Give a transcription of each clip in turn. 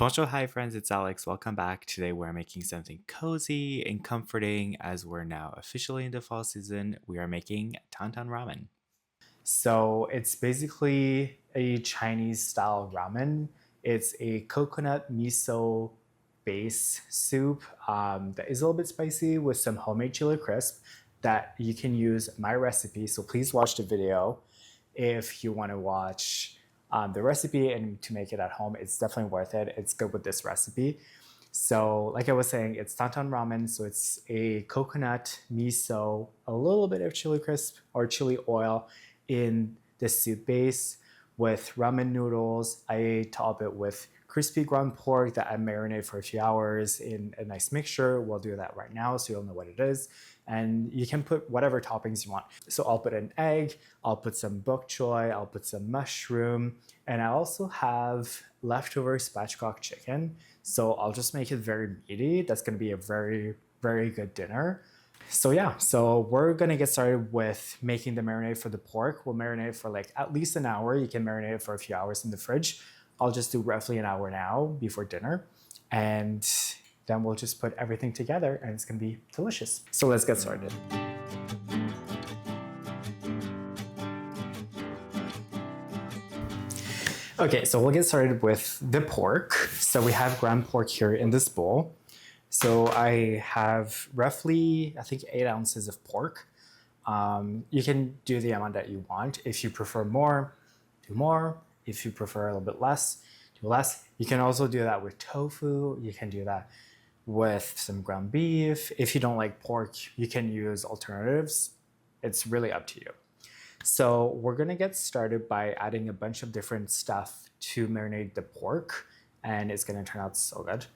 Bonjour, hi friends, it's Alex. Welcome back. Today we're making something cozy and comforting as we're now officially in the fall season. We are making Tan Tan Ramen. So it's basically a Chinese style ramen. It's a coconut miso base soup that is a little bit spicy with some homemade chili crisp that you can use my recipe. So please watch the video if you want to watch the recipe and to make it at home. It's definitely worth it. It's good with this recipe. So, like I was saying, it's Tan Tan Ramen. So it's a coconut miso, a little bit of chili crisp or chili oil in the soup base with ramen noodles. I top it with crispy ground pork that I marinate for a few hours in a nice mixture. We'll do that right now so you'll know what it is. And you can put whatever toppings you want. So I'll put an egg, I'll put some bok choy, I'll put some mushroom, and I also have leftover spatchcock chicken. So I'll just make it very meaty. That's gonna be a very, very good dinner. So yeah, so we're gonna get started with making the marinade for the pork. We'll marinate for like at least an hour. You can marinate it for a few hours in the fridge. I'll just do roughly an hour now before dinner. And then we'll just put everything together and it's gonna be delicious. So let's get started. Okay, so we'll get started with the pork. So we have ground pork here in this bowl. So I have roughly, I think 8 ounces of pork. You can do the amount that you want. If you prefer more, do more. If you prefer a little bit less, do less. You can also do that with tofu. You can do that with some ground beef. If you don't like pork, you can use alternatives. It's really up to you. So we're gonna get started by adding a bunch of different stuff to marinate the pork, and it's gonna turn out so good.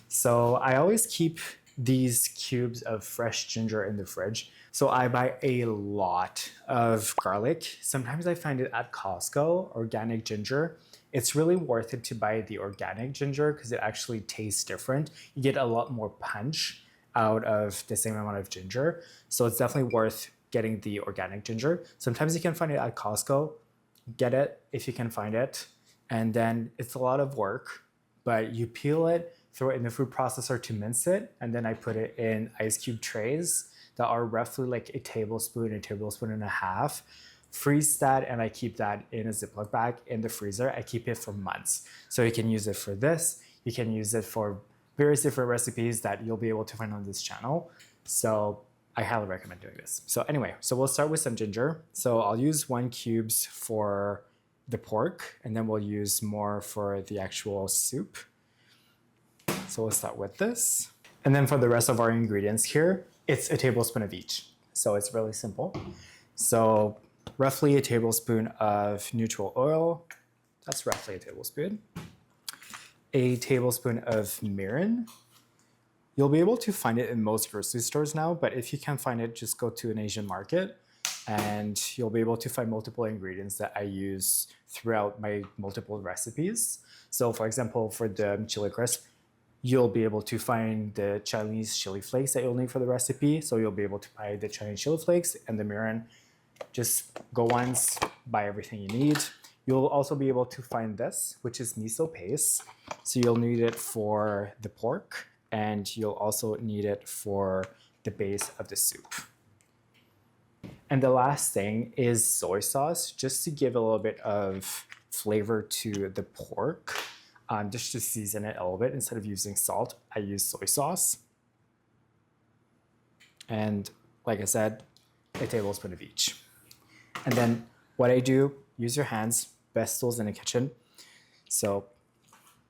So I always keep these cubes of fresh ginger in the fridge. So I buy a lot of garlic. Sometimes I find it at Costco, organic ginger. It's really worth it to buy the organic ginger because it actually tastes different. You get a lot more punch out of the same amount of ginger. So it's definitely worth getting the organic ginger. Sometimes you can find it at Costco. Get it if you can find it. And then it's a lot of work, but you peel it, throw it in the food processor to mince it, and then I put it in ice cube trays that are roughly like a tablespoon and a half. Freeze that, and I keep that in a Ziploc bag in the freezer. I keep it for months. So you can use it for this. You can use it for various different recipes that you'll be able to find on this channel. So I highly recommend doing this. So anyway, so we'll start with some ginger. So I'll use 1 cubes for the pork, and then we'll use more for the actual soup. So we'll start with this. And then for the rest of our ingredients here, it's a tablespoon of each. So it's really simple. So roughly a tablespoon of neutral oil. That's roughly a tablespoon. A tablespoon of mirin. You'll be able to find it in most grocery stores now, but if you can't find it, just go to an Asian market and you'll be able to find multiple ingredients that I use throughout my multiple recipes. So for example, for the chili crisp, you'll be able to find the Chinese chili flakes that you'll need for the recipe. So you'll be able to buy the Chinese chili flakes and the mirin. Just go once, buy everything you need. You'll also be able to find this, which is miso paste. So you'll need it for the pork, and you'll also need it for the base of the soup. And the last thing is soy sauce, just to give a little bit of flavor to the pork. Just to season it a little bit. Instead of using salt, I use soy sauce. And like I said, a tablespoon of each. And then what I do, use your hands, best tools in the kitchen. So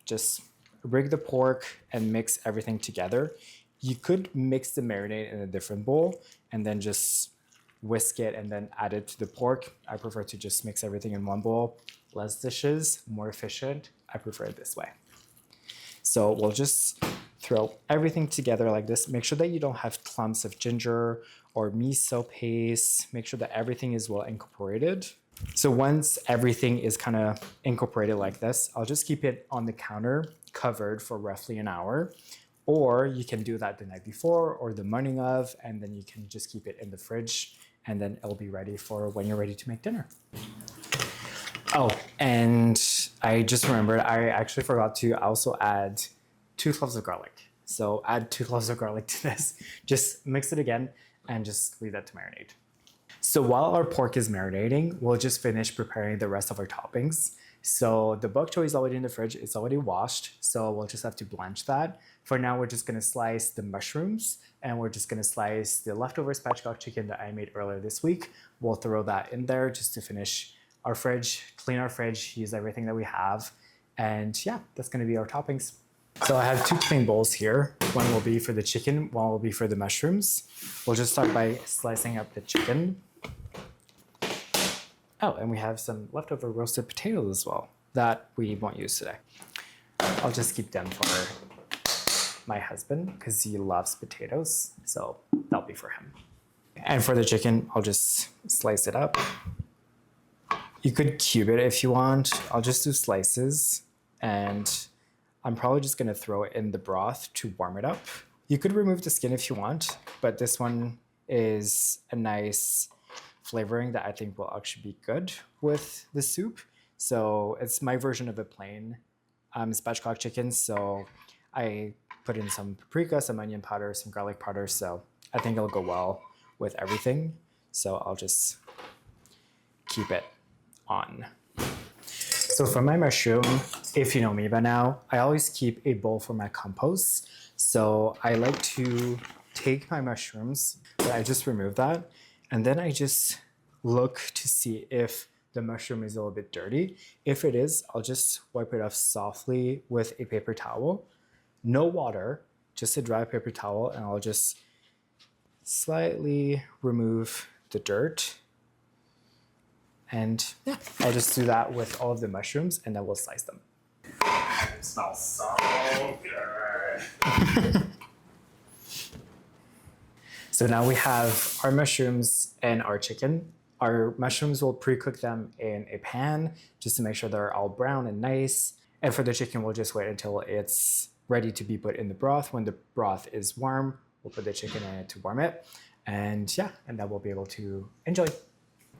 just rig the pork and mix everything together. You could mix the marinade in a different bowl and then just whisk it and then add it to the pork. I prefer to just mix everything in one bowl. Less dishes, more efficient. I prefer it this way. So we'll just throw everything together like this. Make sure that you don't have clumps of ginger or miso paste. Make sure that everything is well incorporated. So once everything is kind of incorporated like this, I'll just keep it on the counter covered for roughly an hour. Or you can do that the night before or the morning of, and then you can just keep it in the fridge and then it'll be ready for when you're ready to make dinner. Oh, and I just remembered I actually forgot to also add 2 cloves of garlic. So add 2 cloves of garlic to this. Just mix it again and just leave that to marinate. So while our pork is marinating, we'll just finish preparing the rest of our toppings. So the bok choy is already in the fridge. It's already washed. So we'll just have to blanch that. For now, we're just going to slice the mushrooms and we're just going to slice the leftover spatchcock chicken that I made earlier this week. We'll throw that in there just to finish our fridge, clean our fridge, use everything that we have. And yeah, that's going to be our toppings. So I have 2 clean bowls here. One will be for the chicken, one will be for the mushrooms. We'll just start by slicing up the chicken. Oh, and we have some leftover roasted potatoes as well that we won't use today. I'll just keep them for my husband because he loves potatoes, so that'll be for him. And for the chicken, I'll just slice it up. You could cube it if you want. I'll just do slices, and I'm probably just gonna throw it in the broth to warm it up. You could remove the skin if you want, but this one is a nice flavoring that I think will actually be good with the soup. So it's my version of a plain spatchcock chicken. So I put in some paprika, some onion powder, some garlic powder. So I think it'll go well with everything. So I'll just keep it on. So for my mushroom, if you know me by now, I always keep a bowl for my compost. So I like to take my mushrooms, but I just remove that. And then I just look to see if the mushroom is a little bit dirty. If it is, I'll just wipe it off softly with a paper towel. No water, just a dry paper towel, and I'll just slightly remove the dirt. And yeah, I'll just do that with all of the mushrooms and then we'll slice them. It smells so good. So now we have our mushrooms and our chicken. Our mushrooms, will pre-cook them in a pan just to make sure they're all brown and nice. And for the chicken, we'll just wait until it's ready to be put in the broth. When the broth is warm, we'll put the chicken in it to warm it. And yeah, and then we'll be able to enjoy.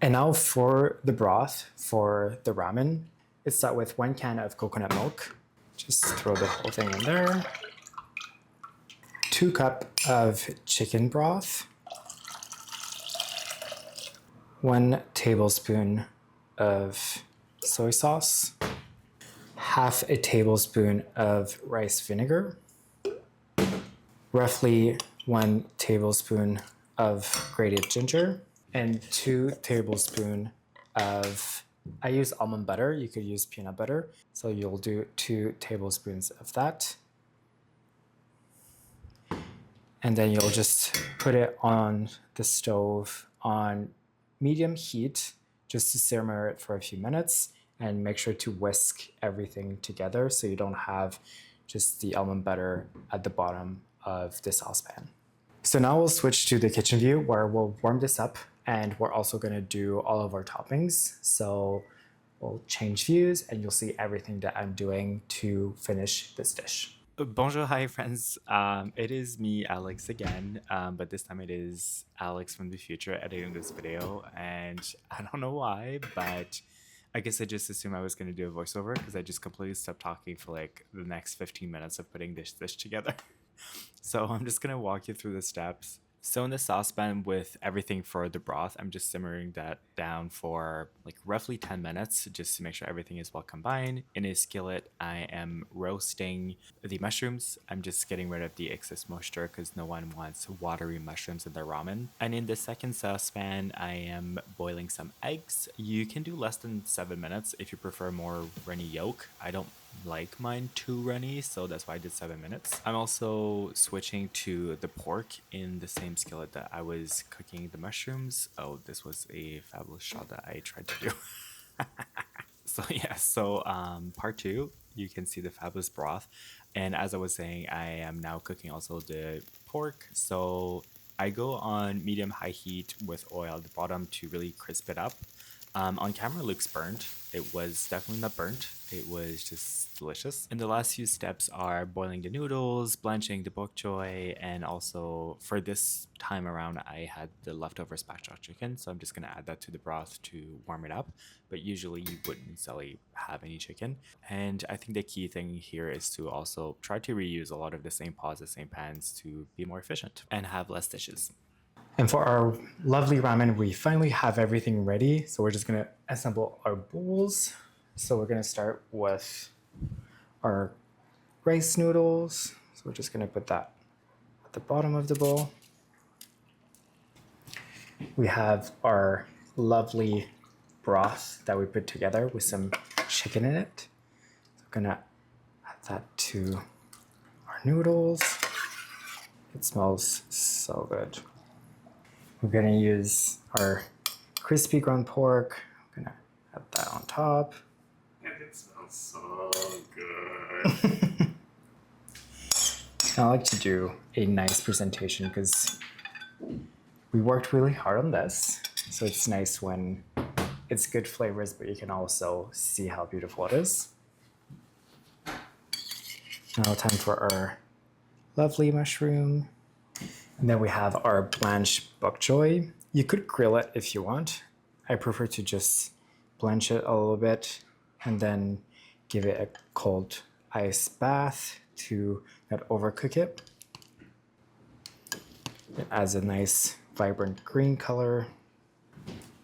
And now for the broth, for the ramen, let's start with 1 can of coconut milk. Just throw the whole thing in there. 2 cups of chicken broth. 1 tablespoon of soy sauce. Half a tablespoon of rice vinegar. Roughly 1 tablespoon of grated ginger. And 2 tablespoons of, I use almond butter, you could use peanut butter. So you'll do 2 tablespoons of that. And then you'll just put it on the stove on medium heat just to simmer it for a few minutes and make sure to whisk everything together so you don't have just the almond butter at the bottom of the saucepan. So now we'll switch to the kitchen view where we'll warm this up and we're also gonna do all of our toppings. So we'll change views and you'll see everything that I'm doing to finish this dish. Bonjour, hi friends. It is me, Alex, again, but this time it is Alex from the future editing this video, and I don't know why, but I guess I just assumed I was going to do a voiceover because I just completely stopped talking for like the next 15 minutes of putting this dish together. So I'm just going to walk you through the steps. So in the saucepan with everything for the broth, I'm just simmering that down for like roughly 10 minutes just to make sure everything is well combined. In a skillet, I am roasting the mushrooms. I'm just getting rid of the excess moisture because no one wants watery mushrooms in their ramen. And in the second saucepan, I am boiling some eggs. You can do less than 7 minutes if you prefer more runny yolk. I don't like mine too runny, so that's why I did 7 minutes. I'm also switching to the pork in the same skillet that I was cooking the mushrooms. Oh, this was a fabulous shot that I tried to do. So yeah, so part 2, you can see the fabulous broth. And as I was saying, I am now cooking also the pork. So I go on medium high heat with oil at the bottom to really crisp it up. On camera, it looks burnt. It was definitely not burnt. It was just delicious. And the last few steps are boiling the noodles, blanching the bok choy, and also for this time around, I had the leftover spatchcock chicken, so I'm just gonna add that to the broth to warm it up. But usually, you wouldn't necessarily have any chicken. And I think the key thing here is to also try to reuse a lot of the same pots, the same pans to be more efficient and have less dishes. And for our lovely ramen, we finally have everything ready. So we're just gonna assemble our bowls. So we're gonna start with our rice noodles. So we're just gonna put that at the bottom of the bowl. We have our lovely broth that we put together with some chicken in it. So I'm gonna add that to our noodles. It smells so good. We're gonna use our crispy ground pork. I'm gonna add that on top. And it smells so good. I like to do a nice presentation because we worked really hard on this. So it's nice when it's good flavors, but you can also see how beautiful it is. Now time for our lovely mushroom. And then we have our blanched bok choy. You could grill it if you want. I prefer to just blanch it a little bit and then give it a cold ice bath to not overcook it. It adds a nice vibrant green color.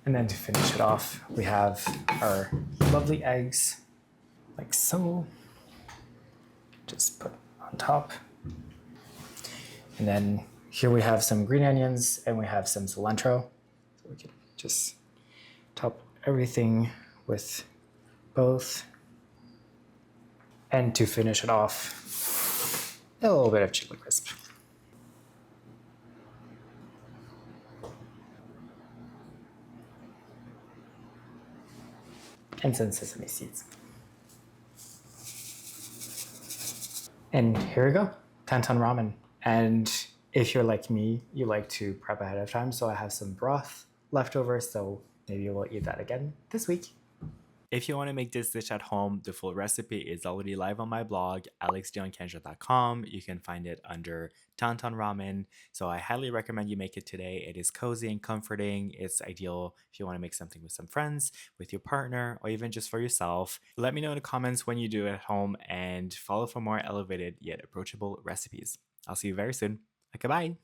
And then to finish it off, we have our lovely eggs, like so. Just put on top. And then here we have some green onions and we have some cilantro. So we can just top everything with both. And to finish it off, a little bit of chili crisp. And some sesame seeds. And here we go, Tan Tan Ramen. And if you're like me, you like to prep ahead of time. So I have some broth left over, so maybe we'll eat that again this week. If you want to make this dish at home, the full recipe is already live on my blog, alexdionkanjer.com. You can find it under Tan Tan Ramen. So I highly recommend you make it today. It is cozy and comforting. It's ideal if you want to make something with some friends, with your partner, or even just for yourself. Let me know in the comments when you do it at home and follow for more elevated yet approachable recipes. I'll see you very soon. Okay, bye.